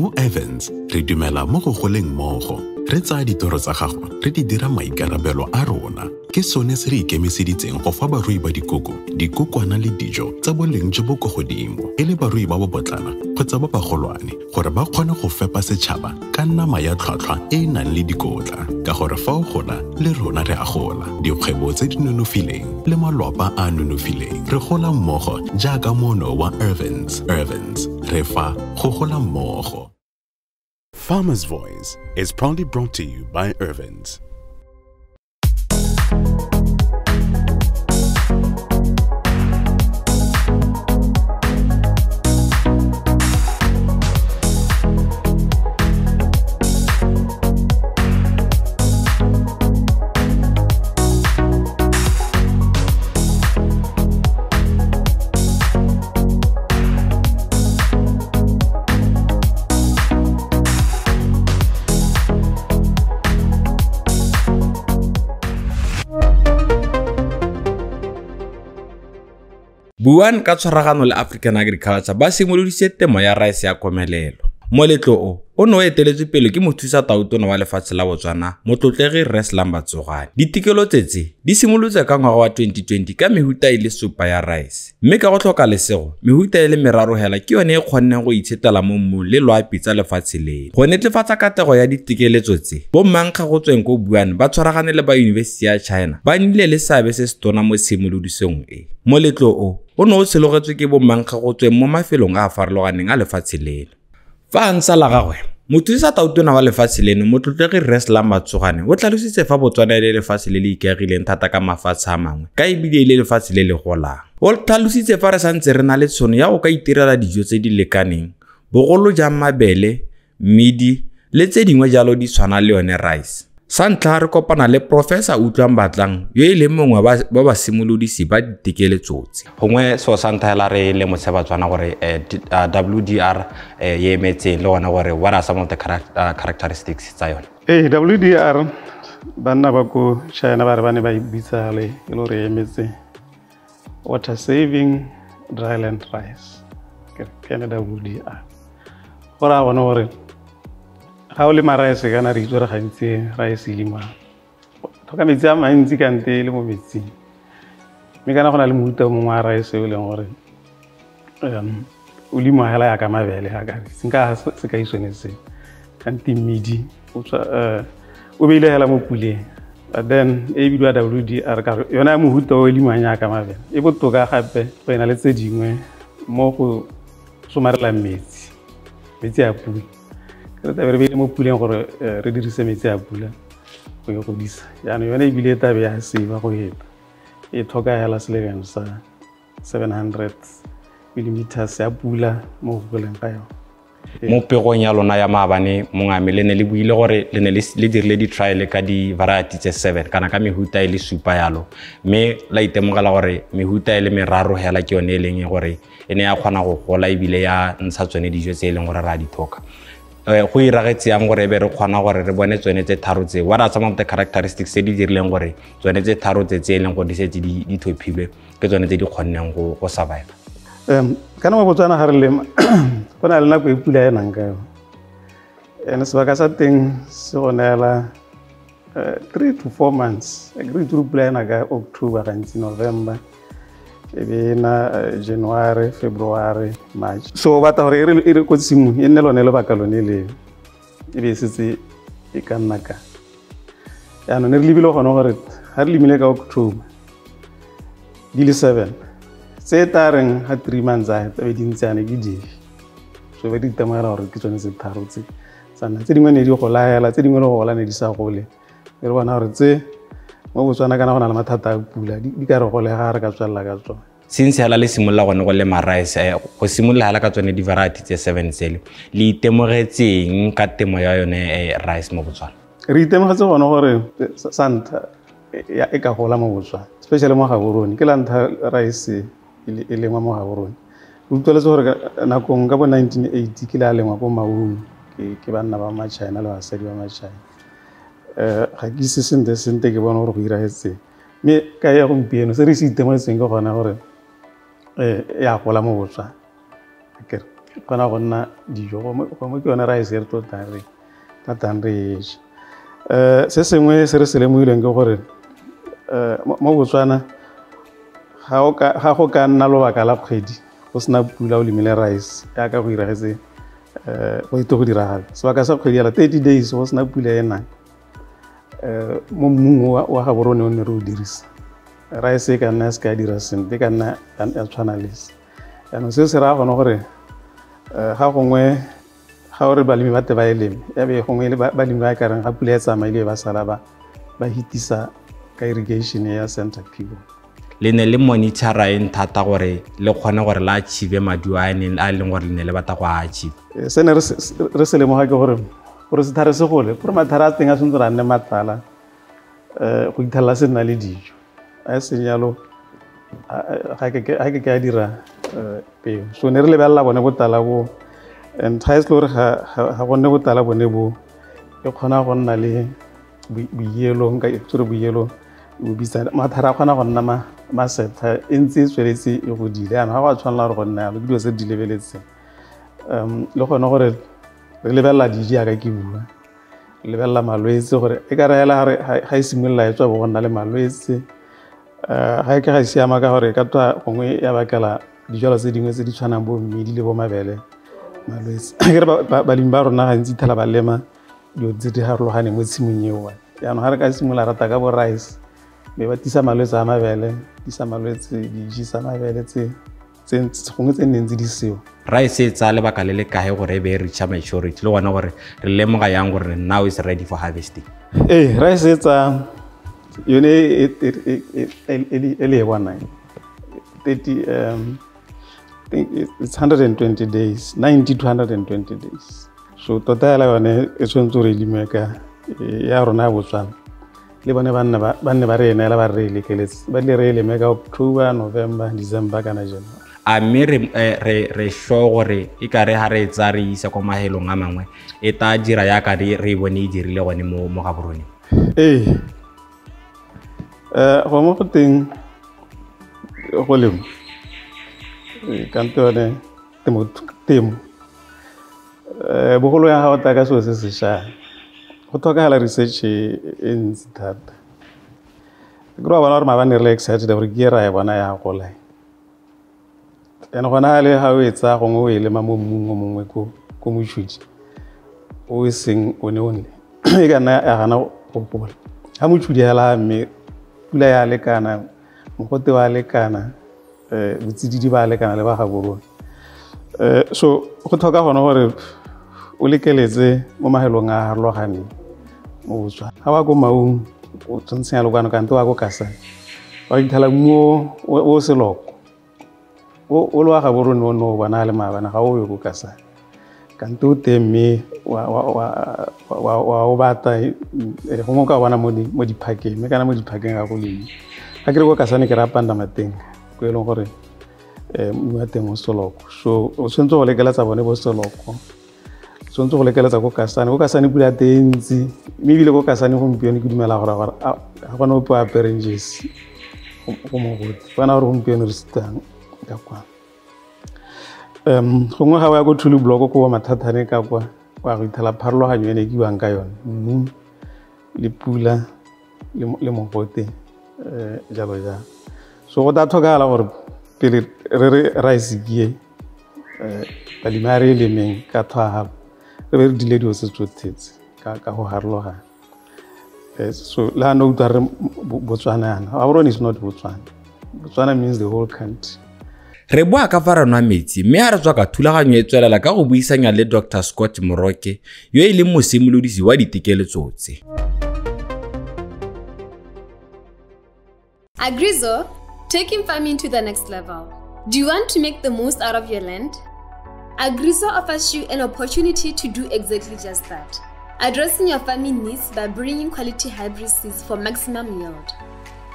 Mo Evans re dumela mo go goleng mmogo. Re tsaya ditoro tsa gago re di dira maikarabelo a rona. Ke sone se re ikemiseditseng go fa barui ba dikoko, dikokwana le dijo tsa boleng jo bo kwa godimo e le barui ba bobotlana kgotsa ba bagolwane gore ba kgone go fepa setšhaba ka nama ya tlhwatlhwa e e nang le dikotla. Ka gore fa o gola le rona re a gola. Dikgwebo tse di nonofileng le malapa a nonofileng. Re gola mmogo jaaka mono wa Evans. Evans, re fa go gola mmogo. Farmer's Voice is proudly brought to you by Evans. Buan ka tshwaragano le African Agriculture ba simoloditse temo ya rice ya komelelo. Moletlo o no eteletswe pele ke mothusa tautona wa lefatshe la Botswana motlotlegi Reslam Batsogane. Ditikelo tse di simolotse ka ngwaga wa 2020 ka mehuta ile supa ya rice. Mme ka go tlhoka lesego, mehuta ile meraro hela ke yone e kgonneng go itshetela mo mmung le loapi tsa lefatshe le. Go netefatsa katego ya ditikeletso tse, bo mmankga go tsweng go Buan ba tshwaragane le ba University ya China ba nnile le seabe se se tona mo simolodisong e. Moletlo o no o tshilogetswe ke bo mmankga go tsweng mo mafelong a farologaneng a lefatshe leno. Fa ntsa la gagwe mothusa tautona wa lefatshe leno motlotlegi Reslam Batsogane o tlhalositse fa Botswana le lefatshe le le ikaegileng thata ka mafatshe a mangwe ka ebile ile lefatshe le le golang. O tlhalositse fa re santse re na le tshono ya go ka itirela dijo tse di lekaneng bogolo jang mabele, mmidi le tse dingwe jalo di tshwana le yone rice. Sa ntlha re kopana le Professor Utlwang Batlang yo e leng mongwe ba ba simolodisi ba ditikeletso tse. Gongwe so sa ntlha la re le motse Batswana gore WDR ye emetseng le gona gore what are some of the characteristics tsa yone. WDR banna ba ko China ba re bane ba ibitsa le e lo re emetse water saving dryland rice ke WDR. Gora bona gore ha o le rice kana re itse re gantsi rice e lima thoka metsi a mantsi kante le mo metsi me kana gona le mohuta mongwe wa rice o leng gore o lima hela ya ka mabele ha ka sinka se ka isone se kanti mmidi o beile hela mo puleng but then e bidwa WDR ka yona mohuta o lima nya ka mabele e botoka gape go ena le tse dingwe mo go somarela metsi a pula re tla be mo puleng gore re dirise metsi a pula go go disa yana yone e bile tabe ya seba go heta e thoka hela selekano sa 700 mm ya pula mo go leng ka yona. Mo pegong ya lona ya maabane mongame le ne le buile gore le ne le dirile di trial ka di variety tse 7 kana ka mehuta ile supa yalo mme la itemogela gore mehuta ile meraro hela ke yone e leng gore ene ya kgona go gola ebile ya ntsha tsone dijo tse leng gore ra di thoka. Go iragetse yang gore be re kgona gore re bone tsone tse tharo tse what are some of the characteristics tse di dirileng gore tsone tse tharo tse leng go di setse di thophilwe ke tsone tse di kgonneng go survive. Kana mo Botswana ha re lema bona le nako e pula ya nang ka ene sebaka sa teng se gonela 3 to 4 months agree to pula na ka October gantsi November ebe na January February March so ba ta gore e re kotsimu e nne lone le baka lone le ebe setse e ka nna ka ya no ne re libile gona gore ha re limile ka October di le 7 se tareng ha 3 months a be di ntsane ke di so ba di tamara gore ke tsone se tharo tse sana tse dingwe ne di go laela tse dingwe le go gola ne di sa gole re bona gore tse mo Botswana kana gona le mathata a pula di ka re go le ga re ka tswalla ka tsone since hala le simolla gone go le rice go simolla hala ka tsone di variety tse 7 tsele le itemogetseng ka temo ya yone rice mo Botswana. Re itemogetse gone gore santa ya e ka gola mo Botswana especially mo Gaborone ke lanta rice e lengwa mo Gaborone o tloletse gore nakong ka bo 1980 ke la lengwa ko Maung ke banna ba ma China le basadi ba ma China ga ke se sente ke bona gore go iragetse me ka ya gompieno se re se itemogetseng ke gona gore ya gola mo Botswana kgona go nna dijo go ke yone rice re tatang re eja se sengwe se re se lemoileng ke gore mo Botswana ga go ka nna lobaka la kgwedi go sena pula o lemile rice ya ka go iragetse go ite go diragala sebaka sa kgwedi ya 30 days go sena pula ena mo mmung wa ga borone o ne re o dirisa rice ka nna se ka dira sentle ka nna ya tshwana lese ya no se se ra gona gore ga gongwe ga o re balemi ba te ba eleme ya be gongwe le balemi ba ka reng ga pula ya tsamaile ba sala ba hitisa ka irrigation ya center people le ne le monitora en thata gore le kgone gore la achieve maduo a leng gore le ne le bata go achieve se ne re se lemoga ke gore se thare se gole gore mathara a teng a tshwanetse ra nne matala go itlhalla se nna le dijo a se nyalo ga ke a dira peo so ne re lebelela bone botala bo and ga se gore ga gonne botala bone bo e kgona go nna le boyelo nka tsore boyelo o bitsa mathara a kgona go nna masetha e ntse e tsweletse e godile ana ga go tshwanela gore go nna le dilo tse di lebeletse le gone gore re lebelela diji ya ka ke bua lebelela malwetse gore e ka reela ga e simolola e tswa bo go nna le malwetse ga ke ga siama ka gore ka twa gongwe ya bakela dijalo tse dingwe tse di tshwanang bo mmidi le bo mabele malwetse ke re balemi ba rona gantsi thela ba lema dilo tse di harologane mo tshimong eo yaanong ga re ka simolola rata ka bo rice be ba tisa malwetse a mabele tisa malwetse diji sa mabele tse gongwe tse neng tse di seo rice e tsa lebaka le le kae gore e be e reacha maturity le gona gore re lemoga yang gore now is ready for harvesting rice e tsa yone e le bona 30 it's 120 days 90 to 120 days so tota la yone e tshwantse re limeka ya rona Botswana le bone banne ba re ena la ba re lekeletse ba le re lemeka October November December kana January a mme re sho gore e ka re ha re tsa re isa kwa mahelong a mangwe e ta dira ya ka re bone e dirile gone mo ga borone go mo go teng go lemo kantone temo bogolo ya ga o ta ka so se se sha go tlhokagala research e ntsi thata ke re bona gore mabane re le excited gore ke ra ya bona ya gola ene gona le ha o etsa gongwe o elema mo mmung o mongwe ko motšhudi o seng o ne onle e kana ya gana go gola ha motšhudi hela mme pula ya lekana mogote wa lekana botsididi ba lekana le ba ga borona so go tlhoka gona gore o lekeletse mo mahelong a harologaneng mo Botswana ha wa go maung o tshwantseng ya lokwana kante wa go kasana wa ithala mo o seloko o lo ga borona no bona le mabana ga o yo go kasana kante o temme wa o bata go mo ka bona mo di phakeng me kana mo di phakeng ga go leng ga ke re go kasane ke rapanda mateng go eleng gore mo teng o seloko so o tshwantse go lekeletsa bone bo seloko tshwantse go lekeletsa go kasane pula tentsi mme bile go kasane gompieno ke dumela gore ga gona ope a perenges go mo go bona gore gompieno re sitang ka kwa gongwe ga wa go thulu block go mathathane ka kwa wa go ithala pharologanyo ene ke buang ka yone mmu le pula le mogote jalo ja so go ta tlhokagala gore pele re rice ke balemi a re lemeng ka thwaga re be re dile dio se tsothetse ka go harologana so la no utlwa re Botswana yana Gaborone is not Botswana means the whole country re boa ka fa rena metsi mme a re tswa ka thulaganyo e tswelela ka go buisanya le Dr. Scott Moroke yo e leng mosimolodisi wa ditikeletso tse Agrizo, taking farming to the next level. Do you want to make the most out of your land? Agrizo offers you an opportunity to do exactly just that, addressing your farming needs by bringing quality hybrid seeds for maximum yield.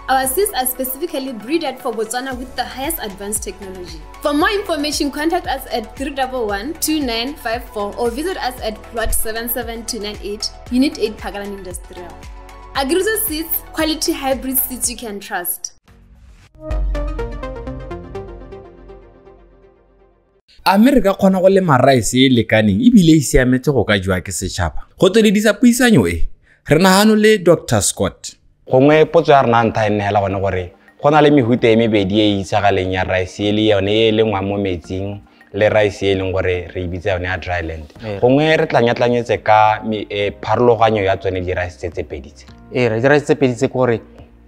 Our seeds are specifically breeded for Botswana with the highest advanced technology. For more information, contact us at 311-2954 or visit us at plot 77298, Unit 8, Pagalan Industrial. Agrizo seeds, quality hybrid seeds you can trust. America kgona go lema rice e lekaneng ebile e siametse go ka jwa ke setšhaba. Go tsweledisa puisanyo e, re nagano le Dr. Scott. Gongwe potso ya rena ntlha e nnela gone gore go na le mehuta e mebedi e itsagaleng ya rice e le yone e lengwang mo metsing le rice e leng gore re bitsa yone ya dryland. Gongwe re tlanyatlanyetse ka pharologanyo ya tsone di rice tse pedi tse. Re di rice tse pedi tse gore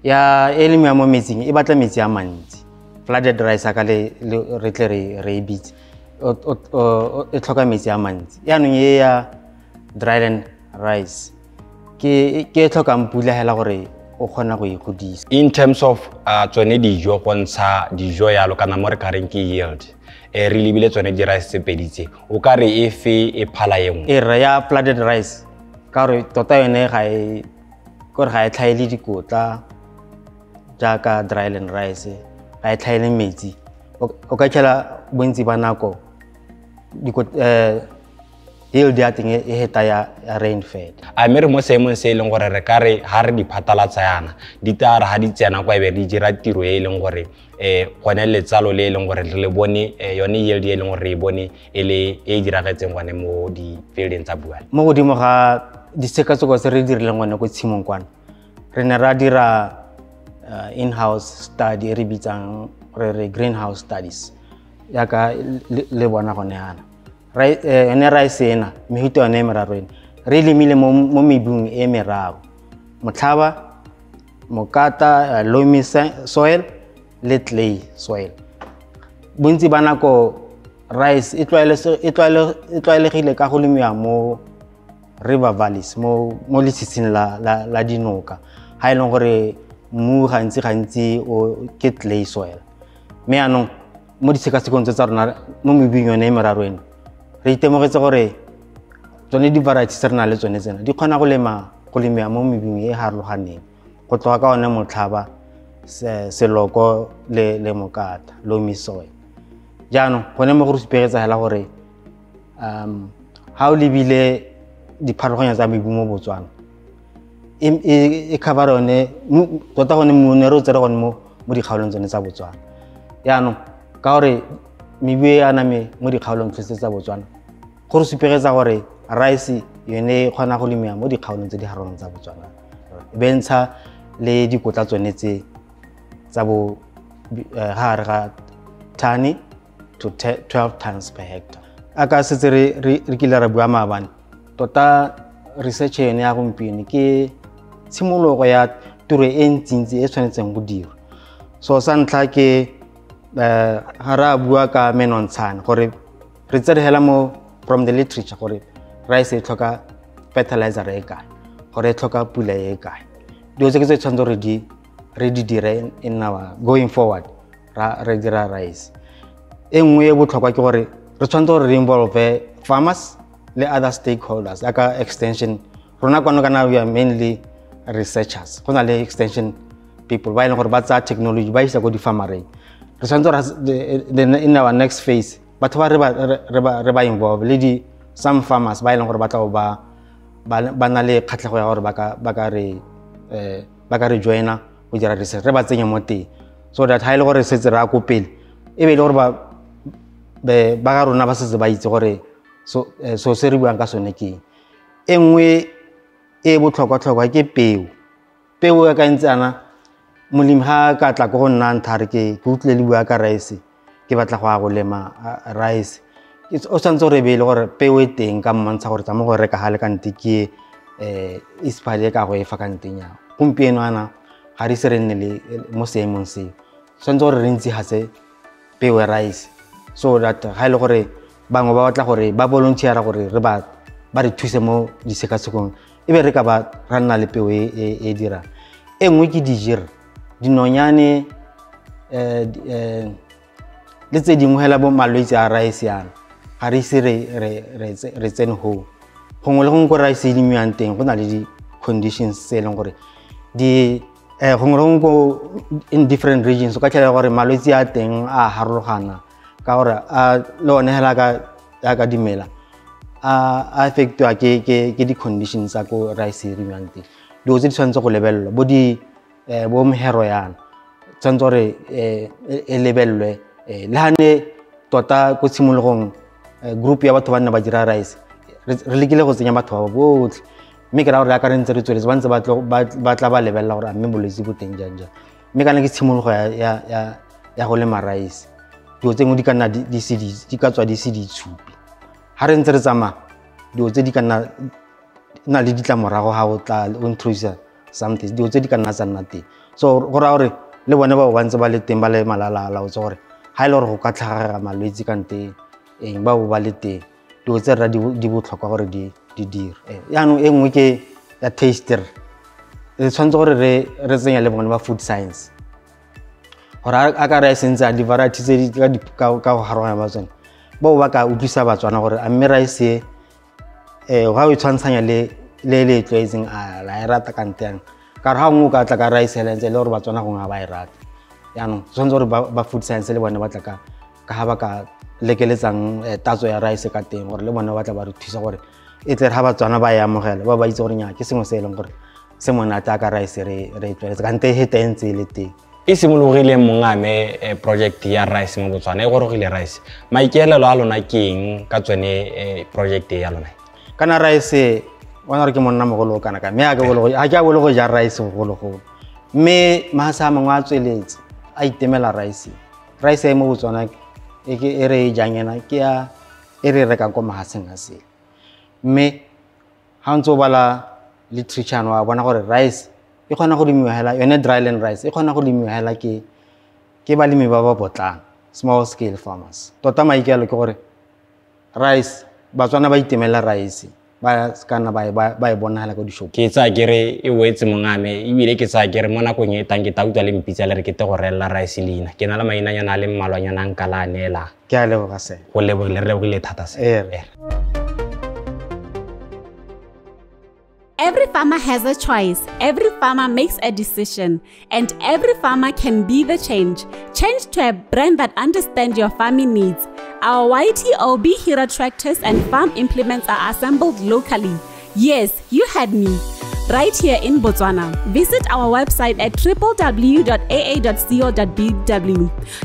ya e lengwa mo metsing e batla metsi a mantsi. Flooded rice aka le re tle re bitse e tlhoka metsi a mantsi. Yaanong e ya dryland rice ke tlhokang pula hela gore o kgona go igodisa. In terms of tsone dijo go ntsha dijo yalo kana mo re kareng ke yield re lebile tsone di rice tse pedi tse o ka re e fe e phala yengwe re ya flooded rice ka re tota yone ga e tlhaele dikotla jaaka dryland rice ga e tlhaele metsi o ka tshela bontsi ba nako yield ya teng e heta ya rain fed. A mere mo seemong se e leng gore re ka re ha re di phathalatsa yana di tara ha di tsena kwa ebe di dira tiro e leng gore gone letsalo le e leng gore re le bone yone yield e leng gore re e bone e le e diragetseng gone mo di fielding tsa buana. Mo godimo ga disekaseko se re dirileng gone go tshimong kwana re ne ra dira in-house study re bitsang re greenhouse studies yaka le bona gone yana. Ene rice ena mehuta yone e meraro ena re lemile mo mebung e meraro motlhaba mokata loamy soil le clay soil. Bontsi ba nako rice e tlwaelegile ka go lemiwa mo river valleys mo lesitsing la dinoka ha e leng gore mmu gantsi o ke clay soil. Me anong mo disekasekong tsa rona mo mebung yone e meraro ena re itemogetse gore tsone di varieties tse re na le tsone tsena di kgona go lemiwa mo mebung e harologaneng go tloga ka one motlhaba seloko le mokata loamy soil. Jaanong gone mo go re supegetsa hela gore ha o lebile dipharologanyo tsa mebu mo Botswana e cover one tota gone mo ne re tsere gone mo dikgaolong tsone tsa Botswana. Jaanong ka gore mebu e aname mo dikgaolong tse tsa Botswana go re supegetsa gore rice yone e kgona go lemiwa mo dikgaolong tse di harolong tsa Botswana e bentsha le dikotla tsone tse tsa bo gare ga 10 to 12 tons per hectare. Aka setse re kile ra bua maabane tota research yone ya gompieno ke tshimologo ya tiro e ntsintsi e tshwanetseng go dirwa. So sa ntlha ke ha ra bua ka menontsana gore re tsere hela mo from the literature gore rice e tlhoka fertilizer e kae gore e tlhoka pula e kae. Dio tse ke tshwanetse gore re di dire in our going forward re dira rice. E nngwe e botlhokwa ke gore re tshwanetse gore re involve farmers le other stakeholders aka extension rona kwano kana we are mainly researchers go na le extension people ba ile gore ba tsa technology ba isa go di farmereng. Re tshwanetse in our next phase batho ba re ba involve le some farmers ba ile gore ba tla ba na le khatlego ya gore ba ka re joina go dira research re ba tsenya mo teng so that ha ile gore setse ra go pele e be ile gore ba ga rona ba setse ba itse gore so se re buang ka sone ke e nngwe e botlhokwa ke peo ya ka ntsana molemi ha ka tla go nna nthare ke utlwe le bua ka rice ke batla go lema rice o santse re bele gore peo e teng ka mmontsha gore tsa mo go reka hale ka nte ke ispale ka go e fa ka ntenya gompieno ana ga re se re nne le mo seemong se santse gore re ntse hase peo ya rice so that ha ile gore bangwe ba batla gore ba volunteera gore re ba re thuse mo disekasekong e be re ka ba ra nna le peo e dira. E nngwe ke dijere dinonyane le tse dingwe hela bo malwetse a rice yana ga re ise re tsene ho gongwe le gongwe go rice e lemiwang teng go na le di-conditions tse e leng gore gongwe le gongwe in different regions o ka tšhela gore malwetse a teng a harologana ka gore le one hela ka dimela a affectwa ke di-conditions tsa ko rice e lemiwang teng. Dilo tse di tshwanetse go lebelelwa bo mehero yana tshwanetse gore e lebelelwe le hane tota ko tshimologong group ya batho ba nna ba dira rice re lekile go tsenya batho ba botlhe mme ke ra gore ya ka re ntse re tsweletse ba ntse ba tla ba lebelela gore a mme bolwetse bo teng jang jang mme kana ke tshimologo ya go lema rice dilo tse ngwe di ka nna di ka tswa di se ditshupi ha re ntse re tsamaya dilo tse di ka nna le ditlamorago ga o tla o introduce something dilo tse di ka nna tsa nna teng so go raya gore le bone bao ba ntse ba le teng ba le malala o tse gore ha ile gore go ka tlhagega malwetse ka nte eng ba ba le teng dilo tse ra di botlhokwa gore di dire yaanong e nngwe ke ya taster re tshwanetse gore re tsenya le bone ba food science gore a ka rice ntse a di-variety tse di ka go garoganya ba tsone bao ba ka utlwisa batswana gore a mme rice ga o tshwantshanya le le tlwaetseng a la e rata ka nte yang ka re ga nngwe o ka tla ka rice le ntse le gore batswana gongwe ga ba e rata yaanong tshwanetse gore ba food science le bone ba tla ka ga ba ka lekeletsang tatso ya rice ka teng gore le bone ba tla ba re thusa gore e tle ga batswana ba e amogela ba itse gore nya ke sengwe se e leng gore se monate ka rice re tlwaetse ka nte he teng tse le teng e simologile mongame project ya rice mo Botswana e gorogile rice maikeelelo a lona ke eng ka tsone project ya lona kana rice wana re ke monna mogolo kana ka me a ke bolo go ja rice go mme mahasa mangwe a tsweletse a itemela rice e mo Botswana e re jangena ke ya e re reka ko mahaseng a se mme ha ntse o bala literature wa bona gore rice e kgona go lemiwa hela yone dryland rice e kgona go lemiwa hela ke balemi ba ba botlang small scale farmers tota maikelo ke gore rice batswana ba itemela rice ba kana ba e bona hela go di shop ke tsa kere e wetse mongame e bile ke tsa kere mo nakong e tang ke tauta le mpitsa le re ke te go rela rice leina ke na le mainanyana le mmalwanyana nka la nela ke a leboga se go lebogile thata se Every farmer has a choice, every farmer makes a decision, and every farmer can be the change. Change to a brand that understands your farming needs. Our YTOB Hero tractors and farm implements are assembled locally. Yes, you heard me. Right here in Botswana. Visit our website at www.aa.co.bw.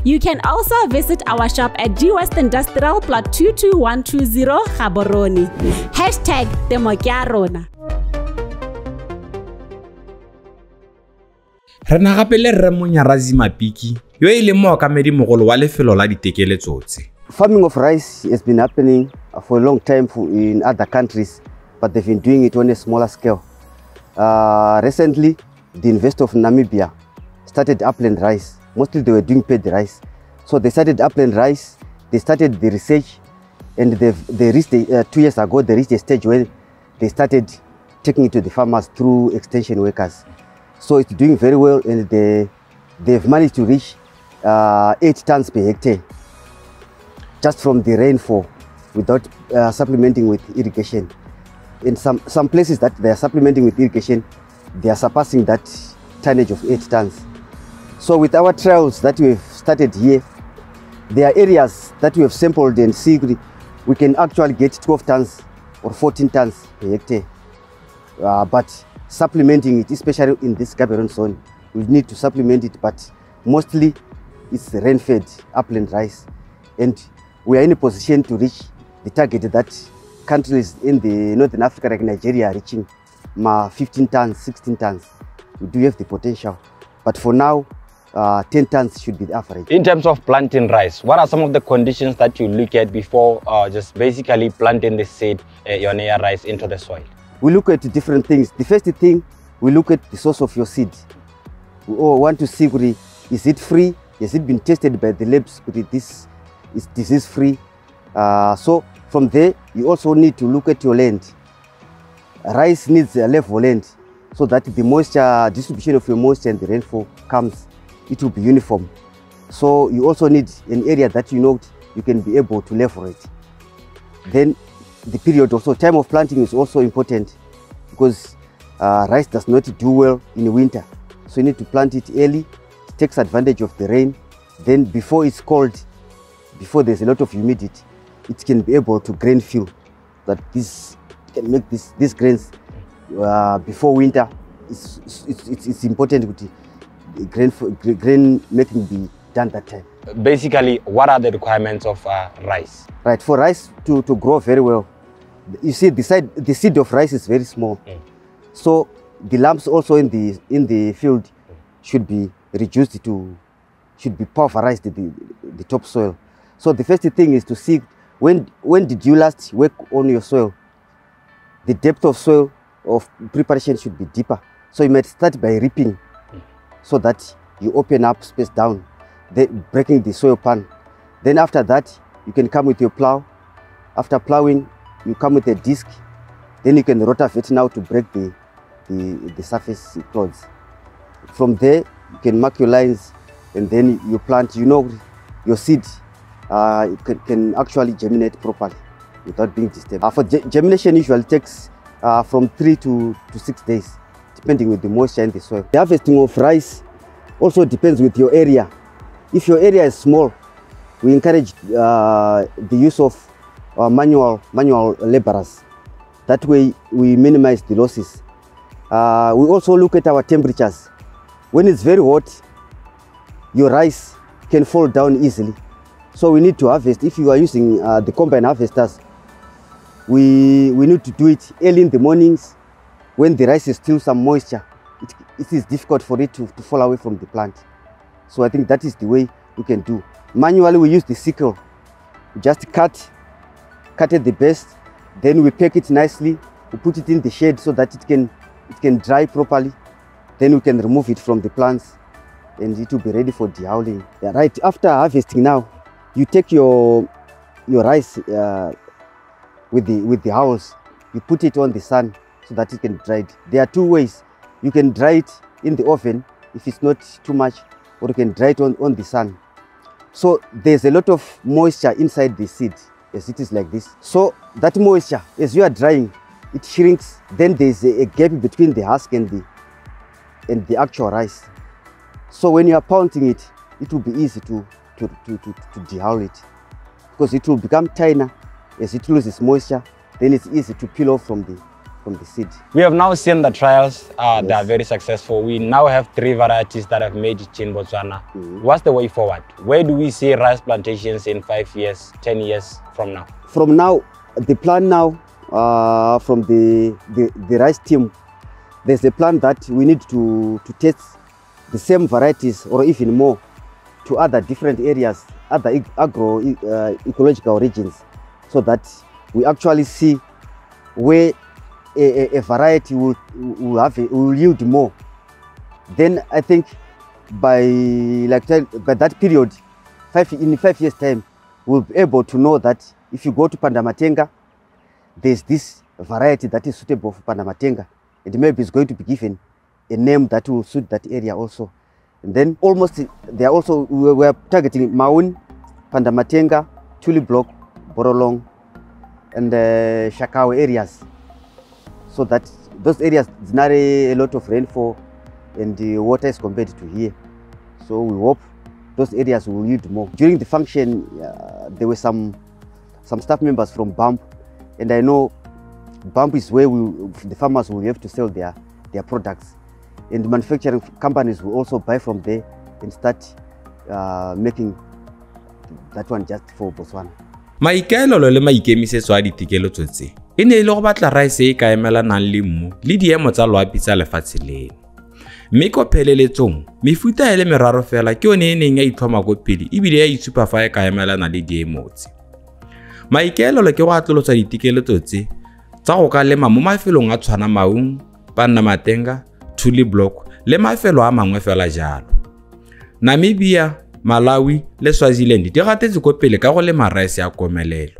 You can also visit our shop at G West Industrial Plot 22120 Gaborone. #Temokiarona. Re na gape le Rre Monyarazi Mapiki yo e leng mookamedi mogolo wa lefelo la ditekeletso tse. Farming of rice has been happening for a long time in other countries, but they've been doing it on a smaller scale. Recently, the investor of Namibia started upland rice. Mostly they were doing paid rice. So they started upland rice, they started the research, and they reached 2 years ago, they reached a stage where they started taking it to the farmers through extension workers. So it's doing very well, and they've managed to reach 8 tons per hectare just from the rainfall without supplementing with irrigation. In some places that they are supplementing with irrigation, they are surpassing that tonnage of 8 tons. So with our trials that we've started here, there are areas that we have sampled and see we can actually get 12 tons or 14 tons per hectare. But supplementing it, especially in this Gaborone zone, we need to supplement it, but mostly it's rain-fed upland rice. And we are in a position to reach the target that countries in the Northern Africa like Nigeria are reaching 15 tons, 16 tons. We do have the potential, but for now, 10 tons should be the average. In terms of planting rice, what are some of the conditions that you look at before just basically planting the seed, your rice into the soil? We look at different things. The first thing, we look at the source of your seed. We want to see, is it free? Has it been tested by the labs? This is disease free. So from there, you also need to look at your land. Rice needs a level land so that the moisture distribution of your moisture and the rainfall comes, it will be uniform. So you also need an area that you know you can be able to level it. Then the period also, time of planting is also important, because rice does not do well in winter. So you need to plant it early, it takes advantage of the rain. Then before it's cold, before there's a lot of humidity, it can be able to grain fill. That this can make these grains before winter. It's important with the grain making be done that time. Basically, what are the requirements of rice? Right, for rice to grow very well, you see the seed of rice is very small. So the lumps also in the field should be reduced should be pulverized the topsoil. So the first thing is to see when did you last work on your soil. The depth of soil of preparation should be deeper. So you might start by ripping so that you open up space down, breaking the soil pan. Then after that, you can come with your plow. After plowing, you come with a disc. Then you can rotavate now to break the surface clods. From there, you can mark your lines and then you plant. You know, your seed can actually germinate properly without being disturbed. For germination, usually takes from 3 to 6 days, depending with the moisture in the soil. The harvesting of rice also depends with your area. If your area is small, we encourage the use of manual laborers. That way we minimize the losses. We also look at our temperatures. When it's very hot, your rice can fall down easily. So we need to harvest. If you are using the combine harvesters, we need to do it early in the mornings when the rice is still some moisture. It is difficult for it to fall away from the plant. So I think that is the way we can do. Manually, we use the sickle. We just cut at the base, then we pack it nicely. We put it in the shade so that it can dry properly. Then we can remove it from the plants and it will be ready for dehulling. Yeah, right after harvesting now, you take your rice with the hulls. You put it on the sun so that it can dry it. There are two ways. You can dry it in the oven if it's not too much, or you can dry it on the sun. So there's a lot of moisture inside the seed as it is like this. So that moisture, as you are drying, it shrinks. Then there's a gap between the husk and the actual rice. So when you are pounding it, it will be easy to dehull it, because it will become thinner as it loses moisture. Then it's easy to peel off from the seed. We have now seen the trials. They are very successful. We now have 3 varieties that have made it in Botswana. What's the way forward? Where do we see rice plantations in 5 years, 10 years from now? From now, the plan now from the rice team, there's a plan that we need to test the same varieties or even more to other different areas, other ecological regions, so that we actually see where a variety will yield more. Then I think by that period, in 5 years' time, we'll be able to know that if you go to Pandamatenga, there's this variety that is suitable for Pandamatenga, and maybe it's going to be given a name that will suit that area also. And then we are targeting Maun, Pandamatenga, Tuli Block, Borolong, and Shakawe areas, so that those areas not a lot of rainfall and the water is compared to here. So we hope those areas will yield more. During the function, there were some staff members from BAMP, and I know BAMP is where the farmers will have to sell their products, and the manufacturing companies will also buy from there and start making that one just for Botswana. Maikaelelo le maikemisetso a ditekeletso tse e ne ile go batla rice e ka emelanang le mmu le diemo tsa loapi tsa lefatshe leno. Mme ko pheleletsong mefuta e le meraro fela ke yone e neng ya itlhoma ko pele ebile ya itshupa fa e ka emelana le diemo tse. Maikaelelo ke go atlolotsa ditekeletso tse tsa go ka lema mo mafelong a tshwana Maung, Pandamatenga, Tuli Block le mafelo a mangwe fela jalo. Namibia, Malawi le Swaziland di gatetse ko pele ka go lema rice ya komelelo.